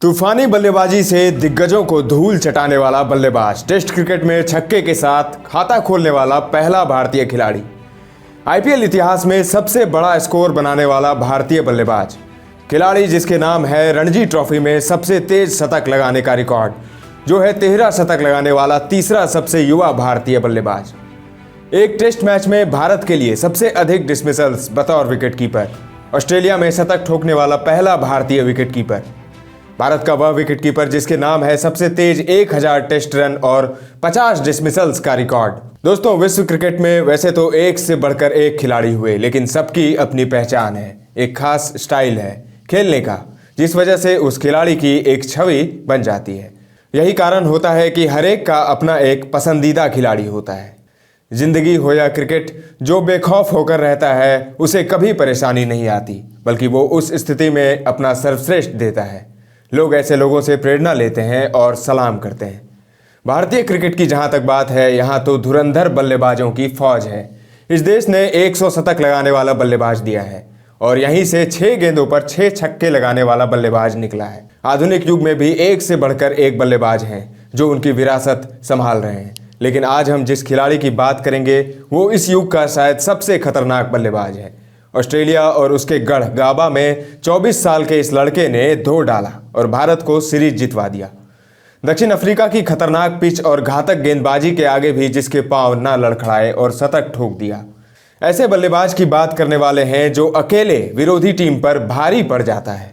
तूफानी बल्लेबाजी से दिग्गजों को धूल चटाने वाला बल्लेबाज, टेस्ट क्रिकेट में छक्के के साथ खाता खोलने वाला पहला भारतीय खिलाड़ी, आईपीएल इतिहास में सबसे बड़ा स्कोर बनाने वाला भारतीय बल्लेबाज, खिलाड़ी जिसके नाम है रणजी ट्रॉफी में सबसे तेज शतक लगाने का रिकॉर्ड, जो है 13 शतक लगाने वाला तीसरा सबसे युवा भारतीय बल्लेबाज। एक टेस्ट मैच में भारत के लिए सबसे अधिक डिसमिसल्स बतौर विकेटकीपर, ऑस्ट्रेलिया में शतक ठोकने वाला पहला भारतीय विकेटकीपर, भारत का वह विकेटकीपर जिसके नाम है सबसे तेज 1000 टेस्ट रन और 50 डिसमिसल्स का रिकॉर्ड। दोस्तों, विश्व क्रिकेट में वैसे तो एक से बढ़कर एक खिलाड़ी हुए, लेकिन सबकी अपनी पहचान है, एक खास स्टाइल है खेलने का, जिस वजह से उस खिलाड़ी की एक छवि बन जाती है। यही कारण होता है कि हर एक का अपना एक पसंदीदा खिलाड़ी होता है। जिंदगी हो या क्रिकेट, जो बेखौफ होकर रहता है उसे कभी परेशानी नहीं आती, बल्कि वो उस स्थिति में अपना सर्वश्रेष्ठ देता है। लोग ऐसे लोगों से प्रेरणा लेते हैं और सलाम करते हैं। भारतीय क्रिकेट की जहां तक बात है, यहां तो धुरंधर बल्लेबाजों की फौज है। इस देश ने 100 शतक लगाने वाला बल्लेबाज दिया है और यहीं से 6 गेंदों पर 6 छक्के लगाने वाला बल्लेबाज निकला है। आधुनिक युग में भी एक से बढ़कर एक बल्लेबाज हैं जो उनकी विरासत संभाल रहे हैं, लेकिन आज हम जिस खिलाड़ी की बात करेंगे वो इस युग का शायद सबसे खतरनाक बल्लेबाज है। ऑस्ट्रेलिया और उसके गढ़ गाबा में 24 साल के इस लड़के ने धो डाला और भारत को सीरीज जितवा दिया। दक्षिण अफ्रीका की खतरनाक पिच और घातक गेंदबाजी के आगे भी जिसके पांव ना लड़खड़ाए और शतक ठोक दिया। ऐसे बल्लेबाज की बात करने वाले हैं जो अकेले विरोधी टीम पर भारी पड़ जाता है,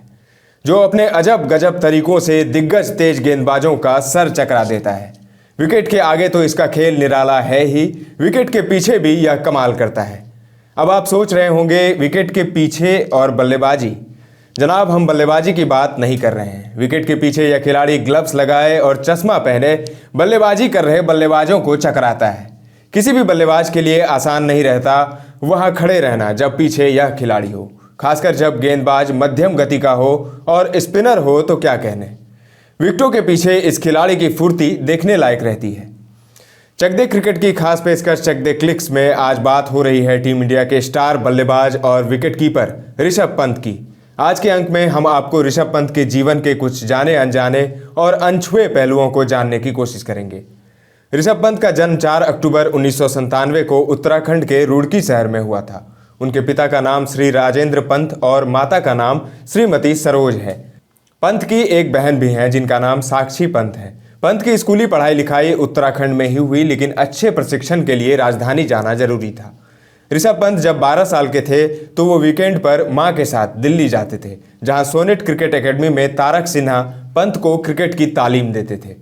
जो अपने अजब गजब तरीकों से दिग्गज तेज गेंदबाजों का सर चकरा देता है। विकेट के आगे तो इसका खेल निराला है ही, विकेट के पीछे भी यह कमाल करता है। अब आप सोच रहे होंगे, विकेट के पीछे और बल्लेबाजी? जनाब, हम बल्लेबाजी की बात नहीं कर रहे हैं। विकेट के पीछे यह खिलाड़ी ग्लव्स लगाए और चश्मा पहने बल्लेबाजी कर रहे बल्लेबाजों को चकराता है। किसी भी बल्लेबाज के लिए आसान नहीं रहता वहां खड़े रहना जब पीछे यह खिलाड़ी हो, खासकर जब गेंदबाज मध्यम गति का हो और स्पिनर हो तो क्या कहने। विकेटों के पीछे इस खिलाड़ी की फुर्ती देखने लायक रहती है। चक दे क्रिकेट की खास पेशकश चक दे क्लिक्स में आज बात हो रही है टीम इंडिया के स्टार बल्लेबाज और विकेटकीपर ऋषभ पंत की। आज के अंक में हम आपको ऋषभ पंत के जीवन के कुछ जाने अनजाने और अनछुए पहलुओं को जानने की कोशिश करेंगे। ऋषभ पंत का जन्म 4 अक्टूबर 1997 को उत्तराखंड के रुड़की शहर में हुआ था। उनके पिता का नाम श्री राजेंद्र पंत और माता का नाम श्रीमती सरोज है। पंत की एक बहन भी है जिनका नाम साक्षी पंत है। पंत की स्कूली पढ़ाई लिखाई उत्तराखंड में ही हुई, लेकिन अच्छे प्रशिक्षण के लिए राजधानी जाना जरूरी था। ऋषभ पंत जब 12 साल के थे तो वो वीकेंड पर मां के साथ दिल्ली जाते थे, जहां सोनेट क्रिकेट एकेडमी में तारक सिन्हा पंत को क्रिकेट की तालीम देते थे।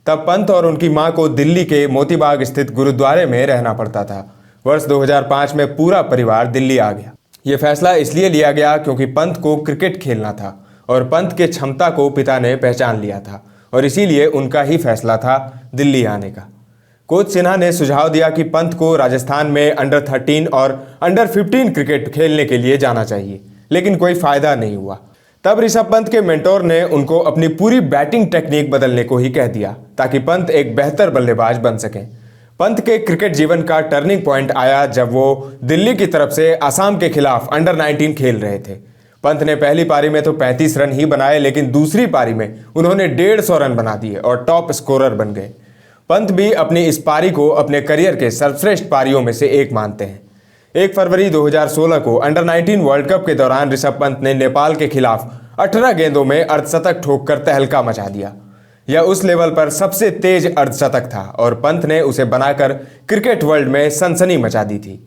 तब पंत और उनकी मां को दिल्ली के मोतीबाग स्थित गुरुद्वारे में रहना पड़ता था। वर्ष 2005 में पूरा परिवार दिल्ली आ गया। ये फैसला इसलिए लिया गया क्योंकि पंत को क्रिकेट खेलना था और पंत के क्षमता को पिता ने पहचान लिया था और इसीलिए उनका ही फैसला था दिल्ली आने का। कोच सिन्हा ने सुझाव दिया कि पंत को राजस्थान में अंडर 13 और अंडर 15 क्रिकेट खेलने के लिए जाना चाहिए, लेकिन कोई फायदा नहीं हुआ। तब ऋषभ पंत के मेंटोर ने उनको अपनी पूरी बैटिंग टेक्निक बदलने को ही कह दिया ताकि पंत एक बेहतर बल्लेबाज बन सकें। पंत के क्रिकेट जीवन का टर्निंग पॉइंट आया जब वो दिल्ली की तरफ से असम के खिलाफ अंडर 19 खेल रहे थे। पंत ने पहली पारी में तो 35 रन ही बनाए, लेकिन दूसरी पारी में उन्होंने 150 रन बना दिए और टॉप स्कोरर बन गए। पंत भी अपनी इस पारी को अपने करियर के सर्वश्रेष्ठ पारियों में से एक मानते हैं। 1 फरवरी 2016 को अंडर 19 वर्ल्ड कप के दौरान ऋषभ पंत ने नेपाल के खिलाफ 18 गेंदों में अर्धशतक ठोककर तहलका मचा दिया। यह उस लेवल पर सबसे तेज अर्धशतक था और पंत ने उसे बनाकर क्रिकेट वर्ल्ड में सनसनी मचा दी थी।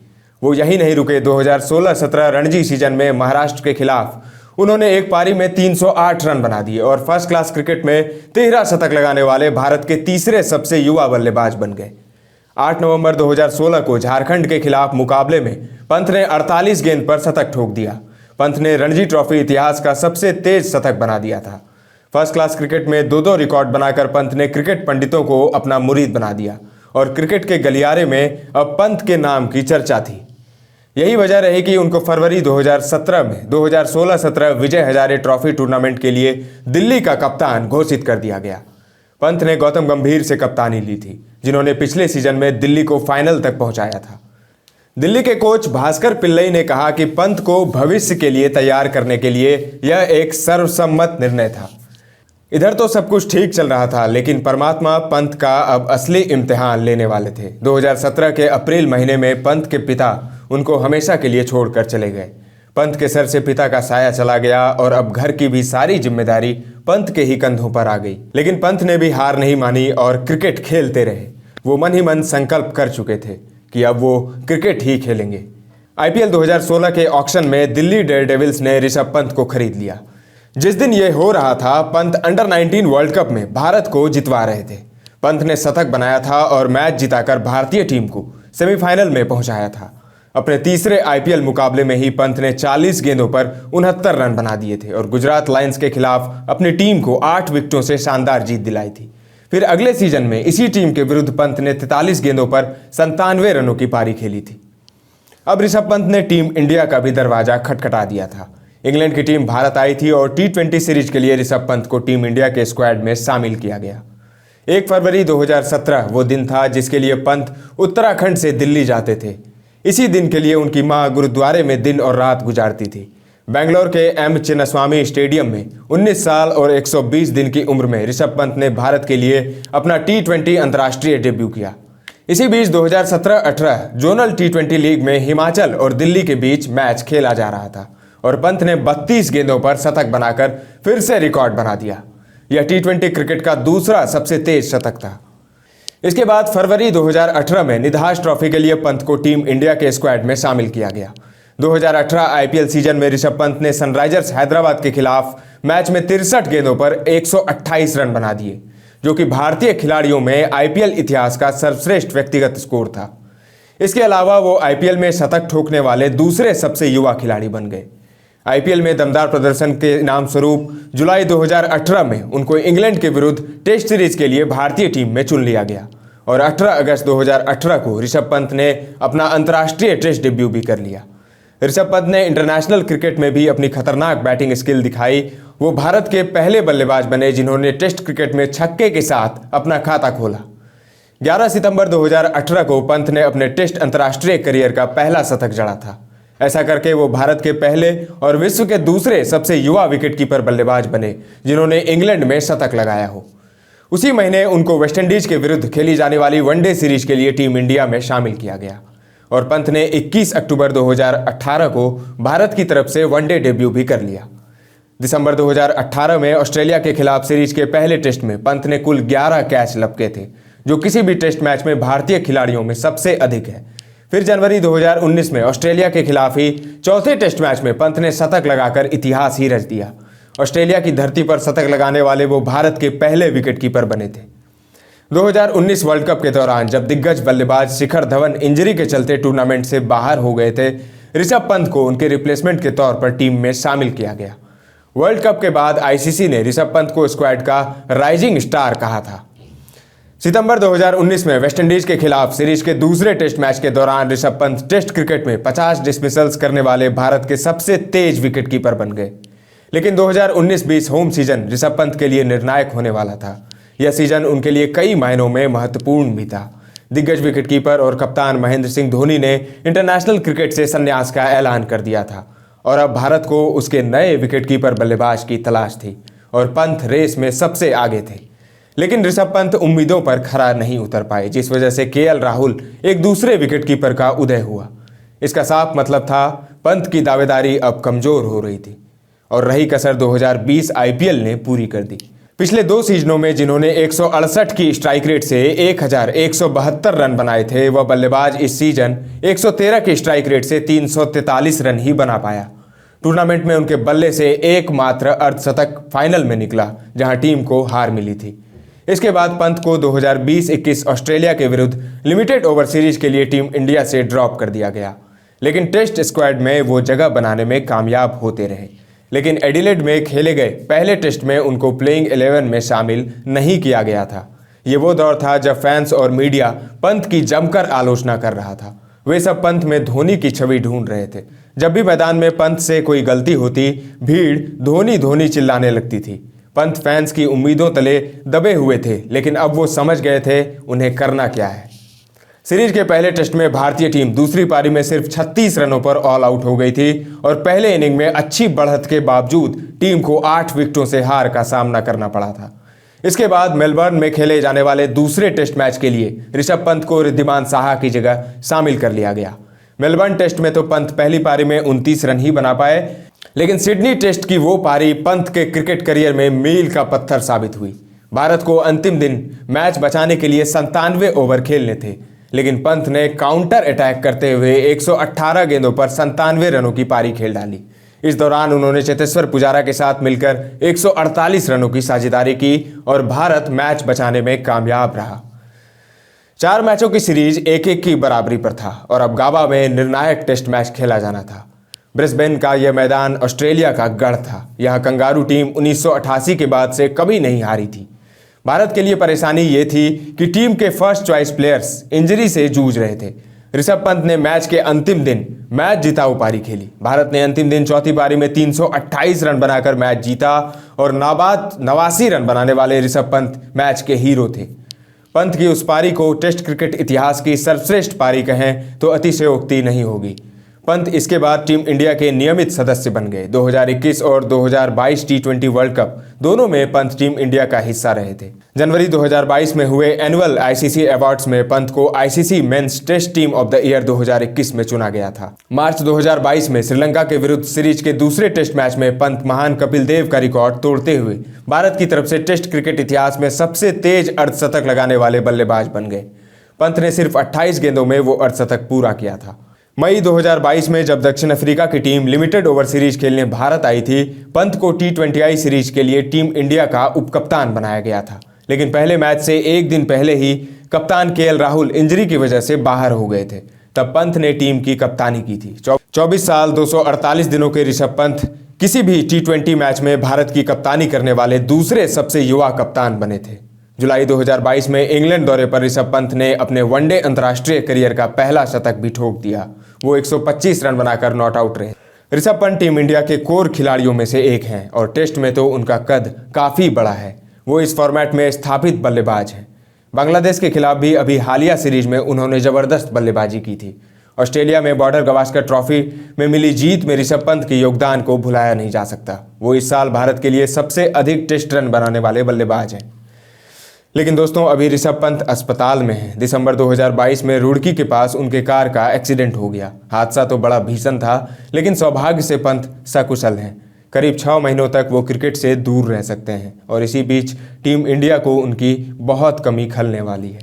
वो यही नहीं रुके। 2016-17 रणजी सीजन में महाराष्ट्र के खिलाफ उन्होंने एक पारी में 308 रन बना दिए और फर्स्ट क्लास क्रिकेट में 13 शतक लगाने वाले भारत के तीसरे सबसे युवा बल्लेबाज बन गए। 8 नवंबर 2016 को झारखंड के खिलाफ मुकाबले में पंत ने 48 गेंद पर शतक ठोक दिया। पंत ने रणजी ट्रॉफी इतिहास का सबसे तेज शतक बना दिया था। फर्स्ट क्लास क्रिकेट में 2-2 रिकॉर्ड बनाकर पंत ने क्रिकेट पंडितों को अपना मुरीद बना दिया और क्रिकेट के गलियारे में अब पंत के नाम की चर्चा थी। यही वजह रही कि उनको फरवरी 2017 में 2016-17 विजय हजारे ट्रॉफी टूर्नामेंट के लिए दिल्ली का कप्तान घोषित कर दिया गया। पंत ने गौतम गंभीर से कप्तानी ली थी, जिन्होंने पिछले सीजन में दिल्ली को फाइनल तक पहुंचाया था। दिल्ली के कोच भास्कर पिल्लई ने कहा कि पंत को भविष्य के लिए तैयार करने के लिए यह एक सर्वसम्मत निर्णय था। इधर तो सब कुछ ठीक चल रहा था, लेकिन परमात्मा पंत का अब असली इम्तिहान लेने वाले थे। 2017 के अप्रैल महीने में पंत के पिता उनको हमेशा के लिए छोड़कर चले गए। पंत के सर से पिता का साया चला गया और अब घर की भी सारी जिम्मेदारी पंत के ही कंधों पर आ गई। लेकिन पंत ने भी हार नहीं मानी और क्रिकेट खेलते रहे। वो मन ही मन संकल्प कर चुके थे कि अब वो क्रिकेट ही खेलेंगे। आईपीएल 2016 के ऑक्शन में दिल्ली डेयरडेविल्स ने ऋषभ पंत को खरीद लिया। जिस दिन ये हो रहा था, पंत अंडर 19 वर्ल्ड कप में भारत को जितवा रहे थे। पंत ने शतक बनाया था और मैच जिताकर भारतीय टीम को सेमीफाइनल में पहुंचाया था। अपने तीसरे आईपीएल मुकाबले में ही पंत ने 40 गेंदों पर 69 रन बना दिए थे और गुजरात लायंस के खिलाफ अपनी टीम को 8 विकेटों से शानदार जीत दिलाई थी। फिर अगले सीजन में इसी टीम के विरुद्ध पंत ने 43 गेंदों पर 97 रनों की पारी खेली थी। अब ऋषभ पंत ने टीम इंडिया का भी दरवाजा खटखटा दिया था। इंग्लैंड की टीम भारत आई थी और T20 सीरीज के लिए ऋषभ पंत को टीम इंडिया के स्क्वाड में शामिल किया गया। 1 फरवरी 2017 वो दिन था जिसके लिए पंत उत्तराखंड से दिल्ली जाते थे। इसी दिन के लिए उनकी मां गुरुद्वारे में दिन और रात गुजारती थी। बेंगलोर के एम चिन्नास्वामी स्टेडियम में 19 साल और 120 दिन की उम्र में ऋषभ पंत ने भारत के लिए अपना T20 अंतर्राष्ट्रीय डेब्यू किया। इसी बीच 2017-18 जोनल T20 लीग में हिमाचल और दिल्ली के बीच मैच खेला जा रहा था और पंत ने 32 गेंदों पर शतक बनाकर फिर से रिकॉर्ड बना दिया। यह T20 क्रिकेट का दूसरा सबसे तेज शतक था। इसके बाद फरवरी 2018 में निधास ट्रॉफी के लिए पंत को टीम इंडिया के स्क्वाड में शामिल किया गया। 2018 आईपीएल सीजन में ऋषभ पंत ने सनराइजर्स हैदराबाद के खिलाफ मैच में 63 गेंदों पर 128 रन बना दिए, जो कि भारतीय खिलाड़ियों में आईपीएल इतिहास का सर्वश्रेष्ठ व्यक्तिगत स्कोर था। इसके अलावा वो आईपीएल में शतक ठोकने वाले दूसरे सबसे युवा खिलाड़ी बन गए। आईपीएल में दमदार प्रदर्शन के इनाम स्वरूप जुलाई 2018 में उनको इंग्लैंड के विरुद्ध टेस्ट सीरीज के लिए भारतीय टीम में चुन लिया गया और 18 अगस्त 2018 को ऋषभ पंत ने अपना अंतर्राष्ट्रीय टेस्ट डेब्यू भी कर लिया। ऋषभ पंत ने इंटरनेशनल क्रिकेट में भी अपनी खतरनाक बैटिंग स्किल दिखाई। वो भारत के पहले बल्लेबाज बने जिन्होंने टेस्ट क्रिकेट में छक्के के साथ अपना खाता खोला। 11 सितंबर 2018 को पंत ने अपने टेस्ट अंतर्राष्ट्रीय करियर का पहला शतक जड़ा था। ऐसा करके वो भारत के पहले और विश्व के दूसरे सबसे युवा विकेटकीपर बल्लेबाज बने जिन्होंने इंग्लैंड में शतक लगाया हो। उसी महीने उनको वेस्टइंडीज के विरुद्ध खेली जाने वाली वनडे सीरीज के लिए टीम इंडिया में शामिल किया गया और पंत ने 21 अक्टूबर 2018 को भारत की तरफ से वनडे डेब्यू भी कर लिया। दिसंबर 2018 में ऑस्ट्रेलिया के खिलाफ सीरीज के पहले टेस्ट में पंत ने कुल 11 कैच लपके थे, जो किसी भी टेस्ट मैच में भारतीय खिलाड़ियों में सबसे अधिक है। फिर जनवरी 2019 में ऑस्ट्रेलिया के खिलाफ ही चौथे टेस्ट मैच में पंत ने शतक लगाकर इतिहास ही रच दिया। ऑस्ट्रेलिया की धरती पर शतक लगाने वाले वो भारत के पहले विकेटकीपर बने थे। 2019 वर्ल्ड कप के दौरान जब दिग्गज बल्लेबाज शिखर धवन इंजरी के चलते टूर्नामेंट से बाहर हो गए थे, ऋषभ पंत को उनके रिप्लेसमेंट के तौर पर टीम में शामिल किया गया। वर्ल्ड कप के बाद आईसीसी ने ऋषभ पंत को स्क्वाड का राइजिंग स्टार कहा था। सितंबर 2019 में वेस्टइंडीज के खिलाफ सीरीज के दूसरे टेस्ट मैच के दौरान ऋषभ पंत टेस्ट क्रिकेट में 50 डिसमिसल्स करने वाले भारत के सबसे तेज विकेटकीपर बन गए। लेकिन 2019-20 होम सीजन ऋषभ पंत के लिए निर्णायक होने वाला था। यह सीजन उनके लिए कई मायनों में महत्वपूर्ण भी था। दिग्गज विकेटकीपर और कप्तान महेंद्र सिंह धोनी ने इंटरनेशनल क्रिकेट से संन्यास का ऐलान कर दिया था और अब भारत को उसके नए विकेटकीपर बल्लेबाज की तलाश थी और पंत रेस में सबसे आगे थे। लेकिन ऋषभ पंत उम्मीदों पर खरा नहीं उतर पाए, जिस वजह से केएल राहुल एक दूसरे विकेटकीपर का उदय हुआ। इसका साफ मतलब था पंत की दावेदारी अब कमजोर हो रही थी और रही कसर 2020 आईपीएल ने पूरी कर दी। पिछले 2 सीजनों में जिन्होंने 168 की स्ट्राइक रेट से 1172 रन बनाए थे, वह बल्लेबाज इस सीजन 113 की स्ट्राइक रेट से 343 रन ही बना पाया। टूर्नामेंट में उनके बल्ले से एकमात्र अर्धशतक फाइनल में निकला, जहां टीम को हार मिली थी। इसके बाद पंत को 2020-21 ऑस्ट्रेलिया के विरुद्ध लिमिटेड ओवर सीरीज के लिए टीम इंडिया से ड्रॉप कर दिया गया, लेकिन टेस्ट स्क्वाड में वो जगह बनाने में कामयाब होते रहे। लेकिन एडिलेड में खेले गए पहले टेस्ट में उनको प्लेइंग 11 में शामिल नहीं किया गया था। ये वो दौर था जब फैंस और मीडिया पंत की जमकर आलोचना कर रहा था। वे सब पंत में धोनी की छवि ढूंढ रहे थे। जब भी मैदान में पंत से कोई गलती होती, भीड़ धोनी धोनी चिल्लाने लगती थी। पंत फैंस की उम्मीदों तले दबे हुए थे, लेकिन अब वो समझ गए थे उन्हें करना क्या है। सीरीज के पहले टेस्ट में भारतीय टीम दूसरी पारी में सिर्फ 36 रनों पर ऑल आउट हो गई थी और पहले इनिंग में अच्छी बढ़त के बावजूद टीम को 8 विकेटों से हार का सामना करना पड़ा था। इसके बाद मेलबर्न में खेले जाने वाले दूसरे टेस्ट मैच के लिए ऋषभ पंत को रिद्धिमान साहा की जगह शामिल कर लिया गया। मेलबर्न टेस्ट में तो पंत पहली पारी में 29 रन ही बना पाए, लेकिन सिडनी टेस्ट की वो पारी पंत के क्रिकेट करियर में मील का पत्थर साबित हुई। भारत को अंतिम दिन मैच बचाने के लिए 97 ओवर खेलने थे, लेकिन पंत ने काउंटर अटैक करते हुए 118 गेंदों पर 97 रनों की पारी खेल डाली। इस दौरान उन्होंने चेतेश्वर पुजारा के साथ मिलकर 148 रनों की साझेदारी की और भारत मैच बचाने में कामयाब रहा। 4 मैचों की सीरीज 1-1 की बराबरी पर था और अब गाबा में निर्णायक टेस्ट मैच खेला जाना था। ब्रिस्बेन का यह मैदान ऑस्ट्रेलिया का गढ़ था। यह कंगारू टीम 1988 के बाद से कभी नहीं हारी थी। भारत के लिए परेशानी ये थी कि टीम के फर्स्ट चॉइस प्लेयर्स इंजरी से जूझ रहे थे। ऋषभ पंत ने मैच के अंतिम दिन मैच जिताऊ पारी खेली। भारत ने अंतिम दिन चौथी पारी में 328 रन बनाकर मैच जीता और नाबाद 89 रन बनाने वाले ऋषभ पंत मैच के हीरो थे। पंत की उस पारी को टेस्ट क्रिकेट इतिहास की सर्वश्रेष्ठ पारी कहें तो अतिशयोक्ति नहीं होगी। पंत इसके बाद टीम इंडिया के नियमित सदस्य बन गए। 2021 और 2022 टी20 वर्ल्ड कप दोनों में पंत टीम इंडिया का हिस्सा रहे थे। जनवरी 2022 में हुए एनुअल आईसीसी अवार्ड्स में पंत को ICC men's test team of the year 2021 में चुना गया था। मार्च 2022 में श्रीलंका के विरुद्ध सीरीज के दूसरे टेस्ट मैच में पंत महान कपिल देव का रिकॉर्ड तोड़ते हुए भारत की तरफ से टेस्ट क्रिकेट इतिहास में सबसे तेज अर्धशतक लगाने वाले बल्लेबाज बन गए। पंत ने सिर्फ 28 गेंदों में वो अर्धशतक पूरा किया था। मई 2022 में जब दक्षिण अफ्रीका की टीम लिमिटेड ओवर सीरीज खेलने भारत आई थी, पंत को T20I सीरीज के लिए टीम इंडिया का उपकप्तान बनाया गया था। लेकिन पहले मैच से एक दिन पहले ही कप्तान केएल राहुल इंजरी की वजह से बाहर हो गए थे। तब पंत ने टीम की कप्तानी की थी। 24 साल 248 दिनों के ऋषभ पंत किसी भी T20 मैच में भारत की कप्तानी करने वाले दूसरे सबसे युवा कप्तान बने थे। जुलाई 2022 में इंग्लैंड दौरे पर ऋषभ पंत ने अपने वनडे अंतर्राष्ट्रीय करियर का पहला शतक भी ठोक दिया। वो 125 रन बनाकर नॉट आउट रहे। ऋषभ पंत टीम इंडिया के कोर खिलाड़ियों में से एक हैं और टेस्ट में तो उनका कद काफ़ी बड़ा है। वो इस फॉर्मेट में स्थापित बल्लेबाज हैं। बांग्लादेश के खिलाफ भी अभी हालिया सीरीज में उन्होंने ज़बरदस्त बल्लेबाजी की थी। ऑस्ट्रेलिया में बॉर्डर गवास्कर ट्रॉफी में मिली जीत में ऋषभ पंत के योगदान को भुलाया नहीं जा सकता। वो इस साल भारत के लिए सबसे अधिक टेस्ट रन बनाने वाले बल्लेबाज हैं। लेकिन दोस्तों, अभी ऋषभ पंत अस्पताल में हैं। दिसंबर 2022 में रुड़की के पास उनके कार का एक्सीडेंट हो गया। हादसा तो बड़ा भीषण था, लेकिन सौभाग्य से पंत सकुशल हैं। करीब 6 महीनों तक वो क्रिकेट से दूर रह सकते हैं और इसी बीच टीम इंडिया को उनकी बहुत कमी खलने वाली है।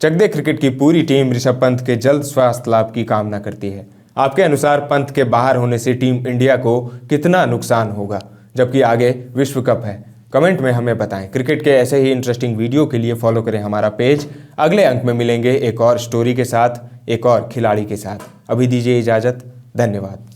चक दे क्रिकेट की पूरी टीम ऋषभ पंत के जल्द स्वास्थ्य लाभ की कामना करती है। आपके अनुसार पंत के बाहर होने से टीम इंडिया को कितना नुकसान होगा, जबकि आगे विश्व कप है? कमेंट में हमें बताएं। क्रिकेट के ऐसे ही इंटरेस्टिंग वीडियो के लिए फॉलो करें हमारा पेज। अगले अंक में मिलेंगे एक और स्टोरी के साथ, एक और खिलाड़ी के साथ। अभी दीजिए इजाज़त। धन्यवाद।